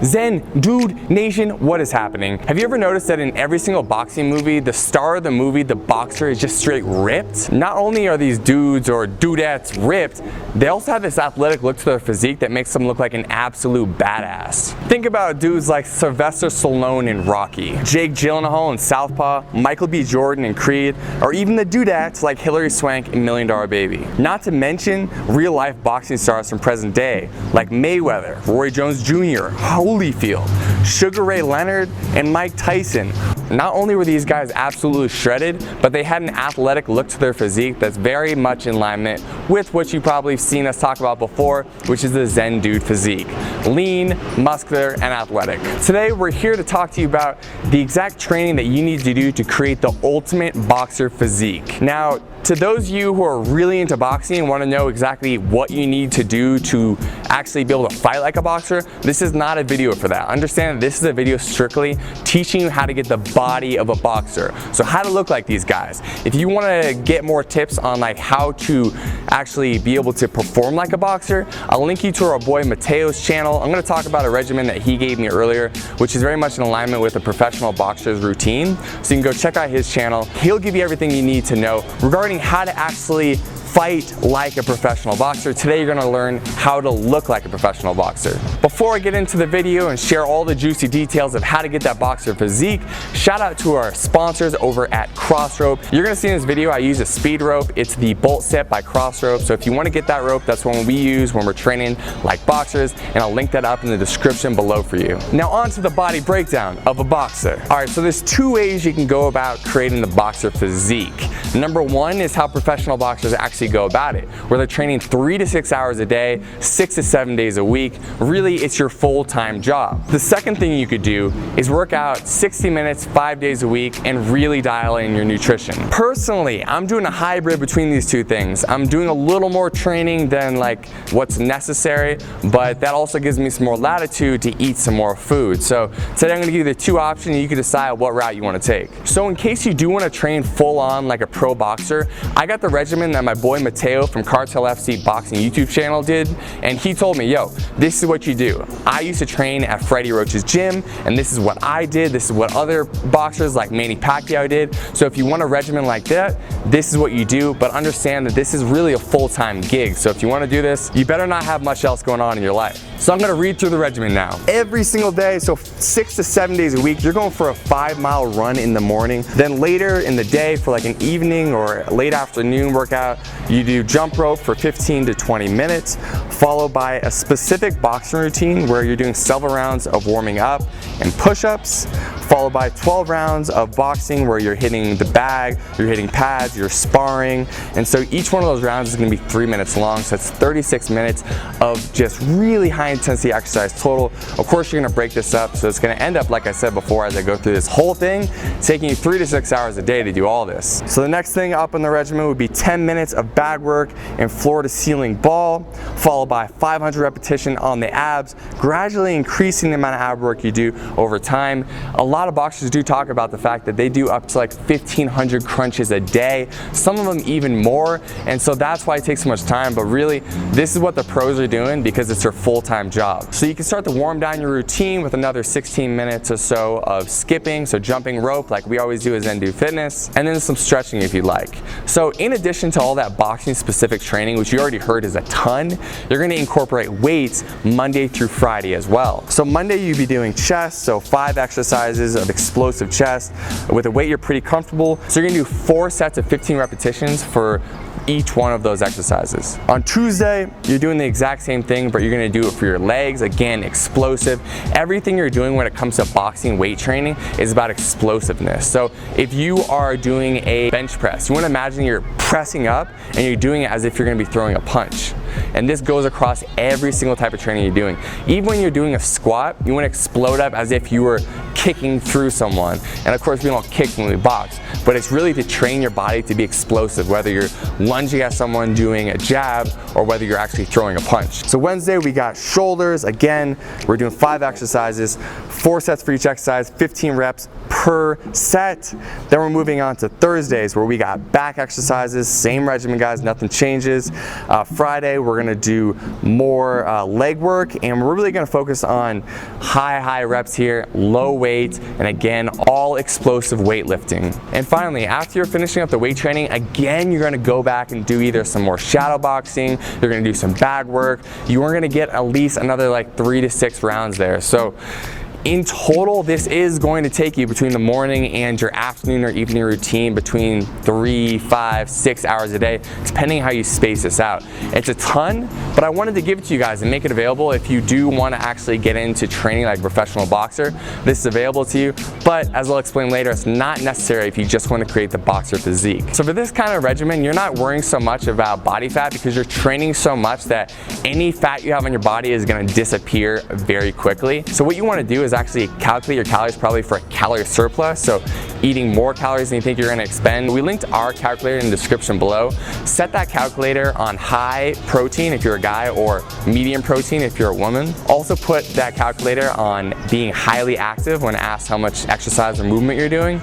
Zen Dude Nation, what is happening? Have you ever noticed that in every single boxing movie, the star of the movie, the boxer, is just straight ripped? Not only are these dudes or dudettes ripped, they also have this athletic look to their physique that makes them look like an absolute badass. Think about dudes like Sylvester Stallone in Rocky, Jake Gyllenhaal in Southpaw, Michael B. Jordan in Creed, or even the dudettes like Hilary Swank in $1 Million Baby. Not to mention real-life boxing stars from present day like Mayweather, Roy Jones Jr., Holyfield, Sugar Ray Leonard, and Mike Tyson. Not only were these guys absolutely shredded, but they had an athletic look to their physique that's very much in alignment with what you've probably seen us talk about before, which is the Zen Dude physique. Lean, muscular, and athletic. Today we're here to talk to you about the exact training that you need to do to create the ultimate boxer physique. Now, to those of you who are really into boxing and want to know exactly what you need to do to actually be able to fight like a boxer, this is not a video for that. Understand that this is a video strictly teaching you how to get the body of a boxer. So how to look like these guys. If you want to get more tips on like how to actually be able to perform like a boxer, I'll link you to our boy Mateo's channel. I'm going to talk about a regimen that he gave me earlier, which is very much in alignment with a professional boxer's routine. So you can go check out his channel. He'll give you everything you need to know regarding how to actually fight like a professional boxer. Today you're gonna learn how to look like a professional boxer. Before I get into the video and share all the juicy details of how to get that boxer physique, shout out to our sponsors over at Crossrope. You're gonna see in this video I use a speed rope. It's the Bolt Set by Crossrope. So if you wanna get that rope, that's one we use when we're training like boxers, and I'll link that up in the description below for you. Now on to the body breakdown of a boxer. All right, so there's two ways you can go about creating the boxer physique. Number one is how professional boxers actually go about it, where they're training 3 to 6 hours a day, 6 to 7 days a week. Really, it's your full-time job. The second thing you could do is work out 60 minutes, 5 days a week, and really dial in your nutrition. Personally, I'm doing a hybrid between these two things. I'm doing a little more training than like what's necessary, but that also gives me some more latitude to eat some more food. So today I'm gonna give you the two options and you can decide what route you wanna take. So in case you do wanna train full on like a pro boxer, I got the regimen that my boy Mateo from Cartel FC Boxing YouTube channel did, and he told me, yo, this is what you do. I used to train at Freddie Roach's gym, and this is what I did. This is what other boxers like Manny Pacquiao did. So if you want a regimen like that, this is what you do, but understand that this is really a full-time gig. So if you want to do this, you better not have much else going on in your life. So I'm going to read through the regimen now. Every single day, so 6 to 7 days a week, you're going for a 5-mile run in the morning. Then later in the day for like an evening or late afternoon workout, you do jump rope for 15 to 20 minutes, followed by a specific boxing routine where you're doing several rounds of warming up and push-ups, followed by 12 rounds of boxing where you're hitting the bag, you're hitting pads, you're sparring. And so each one of those rounds is gonna be 3 minutes long. So it's 36 minutes of just really high intensity exercise total. Of course, you're gonna break this up. So it's gonna end up, like I said before, as I go through this whole thing, taking you 3 to 6 hours a day to do all this. So the next thing up on the regimen would be 10 minutes of bag work and floor to ceiling ball, followed by 500 repetition on the abs, gradually increasing the amount of ab work you do over time. A lot of boxers do talk about the fact that they do up to like 1,500 crunches a day, some of them even more, and so that's why it takes so much time. But really, this is what the pros are doing because it's their full-time job. So you can start to warm down your routine with another 16 minutes or so of skipping, so jumping rope like we always do as Zen Dude Fitness, and then some stretching if you'd like. So in addition to all that boxing specific training, which you already heard is a ton, you're going to incorporate weights Monday through Friday as well. So Monday you'd be doing chest, so 5 exercises of explosive chest with a weight you're pretty comfortable. So you're going to do 4 sets of 15 repetitions for each one of those exercises. On Tuesday, you're doing the exact same thing, but you're gonna do it for your legs. Again, explosive. Everything you're doing when it comes to boxing weight training is about explosiveness. So if you are doing a bench press, you wanna imagine you're pressing up and you're doing it as if you're gonna be throwing a punch. And this goes across every single type of training you're doing. Even when you're doing a squat, you wanna explode up as if you were kicking through someone. And of course, we don't kick when we box, but it's really to train your body to be explosive, whether you're lunging at someone doing a jab or whether you're actually throwing a punch. So Wednesday, we got shoulders. Again, we're doing 5 exercises, 4 sets for each exercise, 15 reps per per set. Then we're moving on to Thursdays, where we got back exercises, same regimen guys, nothing changes. Friday we're gonna do more leg work, and we're really gonna focus on high reps here, low weight, and again, all explosive weightlifting. And finally, after you're finishing up the weight training, again, you're gonna go back and do either some more shadow boxing, you're gonna do some bag work. You are gonna get at least another like 3 to 6 rounds there. So in total, this is going to take you between the morning and your afternoon or evening routine between 3, 5, 6 hours a day, depending how you space this out. It's a ton, but I wanted to give it to you guys and make it available if you do want to actually get into training like a professional boxer. This is available to you, but as I'll explain later, it's not necessary if you just want to create the boxer physique. So for this kind of regimen, you're not worrying so much about body fat because you're training so much that any fat you have on your body is going to disappear very quickly. So what you want to do is actually calculate your calories probably for a calorie surplus, so eating more calories than you think you're going to expend. We linked our calculator in the description below. Set that calculator on high protein if you're a guy or medium protein if you're a woman. Also put that calculator on being highly active when asked how much exercise or movement you're doing,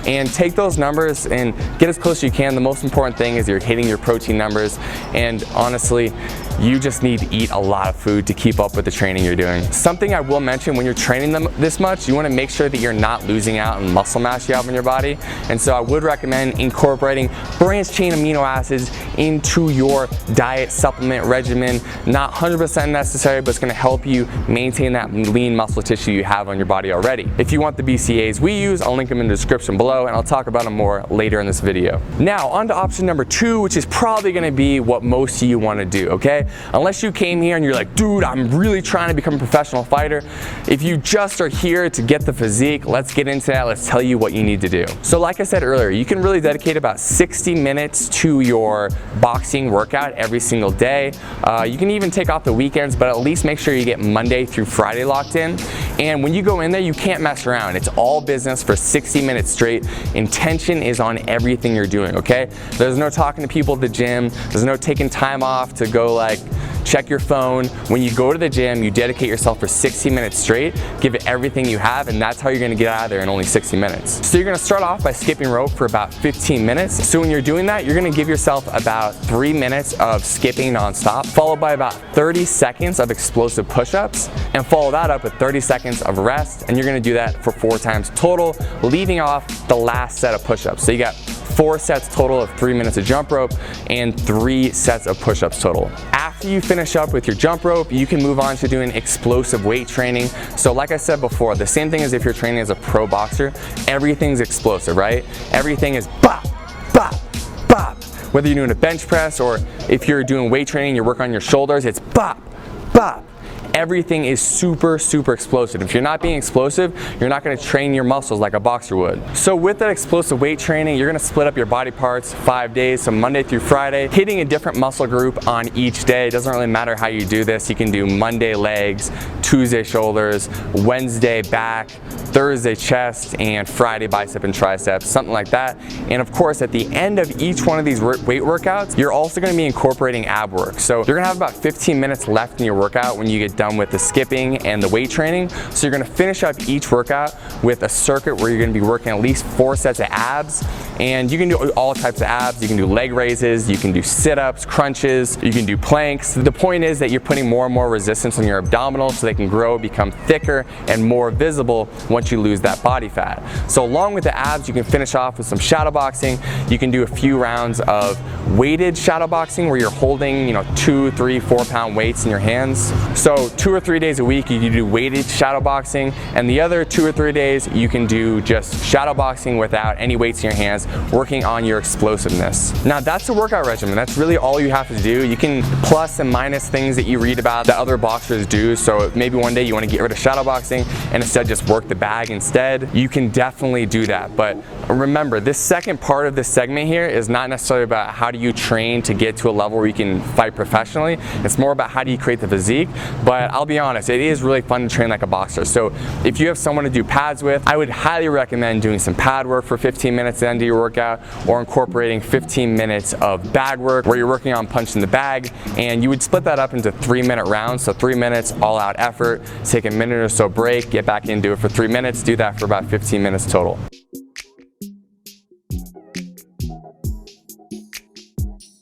and take those numbers and get as close as you can. The most important thing is you're hitting your protein numbers, and honestly, you just need to eat a lot of food to keep up with the training you're doing. Something I will mention, when you're training them this much, you want to make sure that you're not losing out on muscle mass you have in your body. And so I would recommend incorporating branched chain amino acids into your diet supplement regimen. Not 100% necessary, but it's going to help you maintain that lean muscle tissue you have on your body already. If you want the BCAAs we use, I'll link them in the description below, and I'll talk about them more later in this video. Now on to option number 2, which is probably going to be what most of you want to do, okay? Unless you came here and you're like, dude, I'm really trying to become a professional fighter. If you just are here to get the physique, let's get into that. Let's tell you what you need to do. So like I said earlier, you can really dedicate about 60 minutes to your boxing workout every single day. You can even take off the weekends, but at least make sure you get Monday through Friday locked in. And when you go in there, you can't mess around. It's all business for 60 minutes straight. Intention is on everything you're doing, okay? There's no talking to people at the gym. There's no taking time off to go like check your phone. When you go to the gym, you dedicate yourself for 60 minutes straight, give it everything you have, and that's how you're gonna get out of there in only 60 minutes. So you're gonna start off by skipping rope for about 15 minutes. So when you're doing that, you're gonna give yourself about 3 minutes of skipping nonstop, followed by about 30 seconds of explosive push-ups, and follow that up with 30 seconds of rest, and you're gonna do that for 4 times total, leaving off the last set of push-ups. So you got 4 sets total of 3 minutes of jump rope and 3 sets of push-ups total. After you finish up with your jump rope, you can move on to doing explosive weight training. So like I said before, the same thing as if you're training as a pro boxer, everything's explosive, right? Everything is bop, bop, bop. Whether you're doing a bench press or if you're doing weight training, you work on your shoulders, it's bop, bop. Everything is super explosive. If you're not being explosive, you're not going to train your muscles like a boxer would. So with that explosive weight training, you're going to split up your body parts 5 days, so Monday through Friday, hitting a different muscle group on each day. It doesn't really matter how you do this. You can do Monday legs, Tuesday shoulders, Wednesday back, Thursday chest, and Friday bicep and triceps, something like that. And of course, at the end of each one of these weight workouts, you're also going to be incorporating ab work. So you're going to have about 15 minutes left in your workout when you get done with the skipping and the weight training. So you're going to finish up each workout with a circuit where you're going to be working at least 4 sets of abs, and you can do all types of abs. You can do leg raises, you can do sit-ups, crunches, you can do planks. The point is that you're putting more and more resistance on your abdominals so they can grow, become thicker, and more visible once you lose that body fat. So along with the abs, you can finish off with some shadow boxing. You can do a few rounds of weighted shadow boxing where you're holding, 2, 3, 4 pound weights in your hands. So 2 or 3 days a week you can do weighted shadow boxing, and the other 2 or 3 days you can do just shadow boxing without any weights in your hands, working on your explosiveness. Now that's a workout regimen. That's really all you have to do. You can plus and minus things that you read about that other boxers do. So maybe one day you want to get rid of shadow boxing and instead just work the bag instead. You can definitely do that, but remember, this second part of this segment here is not necessarily about how do you train to get to a level where you can fight professionally. It's more about how do you create the physique. But I'll be honest, it is really fun to train like a boxer. So if you have someone to do pads with, I would highly recommend doing some pad work for 15 minutes at the end of your workout, or incorporating 15 minutes of bag work where you're working on punching the bag, and you would split that up into 3-minute rounds. So 3 minutes all out effort, take a minute or so break, get back in, do it for 3 minutes, do that for about 15 minutes total.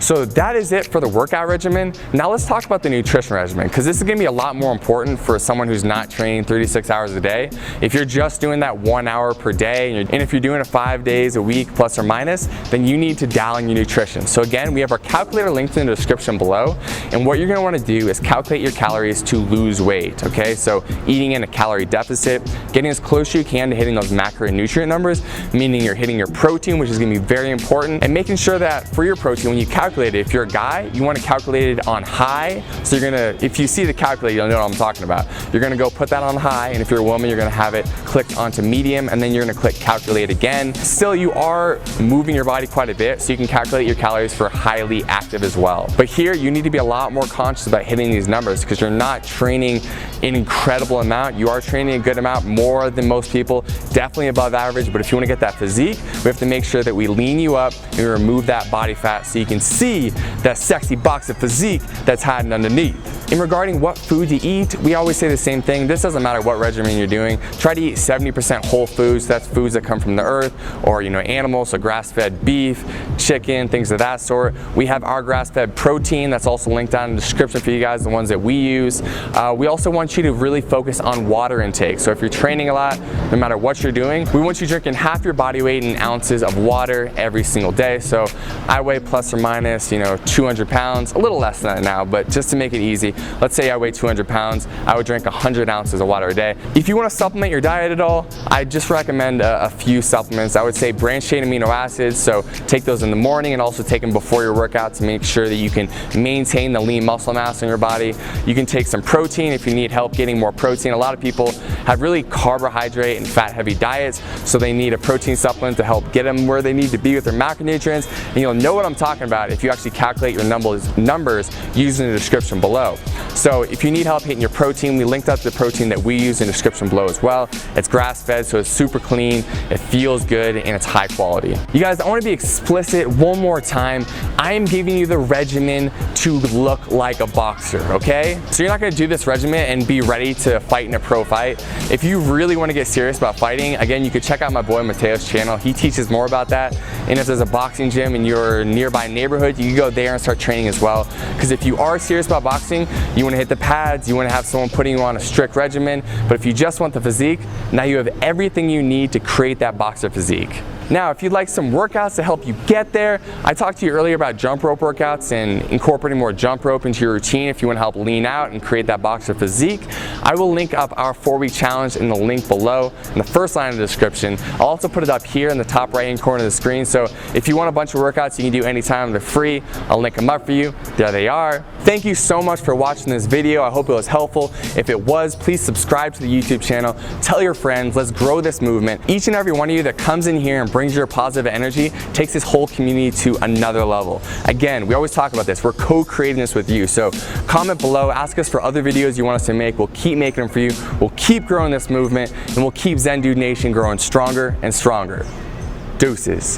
So that is it for the workout regimen. Now let's talk about the nutrition regimen, because this is gonna be a lot more important for someone who's not training 36 hours a day. If you're just doing that 1 hour per day, and if you're doing it 5 days a week plus or minus, then you need to dial in your nutrition. So again, we have our calculator linked in the description below, and what you're gonna wanna do is calculate your calories to lose weight, okay? So eating in a calorie deficit, getting as close as you can to hitting those macronutrient numbers, meaning you're hitting your protein, which is gonna be very important, and making sure that for your protein, when you calculate it, if you're a guy, you want to calculate it on high. So you're gonna, if you see the calculator, you'll know what I'm talking about. You're gonna go put that on high, and if you're a woman, you're gonna have it clicked onto medium, and then you're gonna click calculate again. Still, you are moving your body quite a bit, so you can calculate your calories for highly active as well. But here, you need to be a lot more conscious about hitting these numbers, because you're not training an incredible amount. You are training a good amount, more than most people, definitely above average. But if you want to get that physique, we have to make sure that we lean you up and we remove that body fat so you can see that sexy box of physique that's hiding underneath. In regarding what food to eat, we always say the same thing. This doesn't matter what regimen you're doing. Try to eat 70% whole foods. That's foods that come from the earth, or animals, so grass-fed beef, chicken, things of that sort. We have our grass-fed protein that's also linked down in the description for you guys, the ones that we use. We also want you to really focus on water intake. So if you're training a lot, no matter what you're doing, we want you drinking half your body weight in ounces of water every single day. So I weigh plus or minus 200 pounds, a little less than that now, but just to make it easy, let's say I weigh 200 pounds, I would drink 100 ounces of water a day. If you want to supplement your diet at all, I just recommend a few supplements. I would say branched chain amino acids, so take those in the morning and also take them before your workout to make sure that you can maintain the lean muscle mass in your body. You can take some protein if you need help getting more protein. A lot of people have really carbohydrate and fat heavy diets, so they need a protein supplement to help get them where they need to be with their macronutrients. And you'll know what I'm talking about if you actually calculate your numbers using the description below. So if you need help hitting your protein, we linked up the protein that we use in the description below as well. It's grass-fed, so it's super clean, it feels good, and it's high quality. You guys, I want to be explicit one more time. I am giving you the regimen to look like a boxer, okay? So you're not going to do this regimen and be ready to fight in a pro fight. If you really want to get serious about fighting, again, you could check out my boy Mateo's channel. He teaches more about that. And if there's a boxing gym in your nearby neighborhood, you can go there and start training as well. Because if you are serious about boxing, you want to hit the pads, you want to have someone putting you on a strict regimen. But if you just want the physique, now you have everything you need to create that boxer physique. Now, if you'd like some workouts to help you get there, I talked to you earlier about jump rope workouts and incorporating more jump rope into your routine if you want to help lean out and create that boxer physique. I will link up our 4-week challenge in the link below in the first line of the description. I'll also put it up here in the top right hand corner of the screen. So if you want a bunch of workouts you can do anytime, they're free. I'll link them up for you. There they are. Thank you so much for watching this video. I hope it was helpful. If it was, please subscribe to the YouTube channel. Tell your friends. Let's grow this movement. Each and every one of you that comes in here and brings your positive energy takes this whole community to another level. Again, we always talk about this. We're co-creating this with you. So comment below, ask us for other videos you want us to make. We'll keep making them for you. We'll keep growing this movement, and we'll keep Zen Dude Nation growing stronger and stronger. Deuces.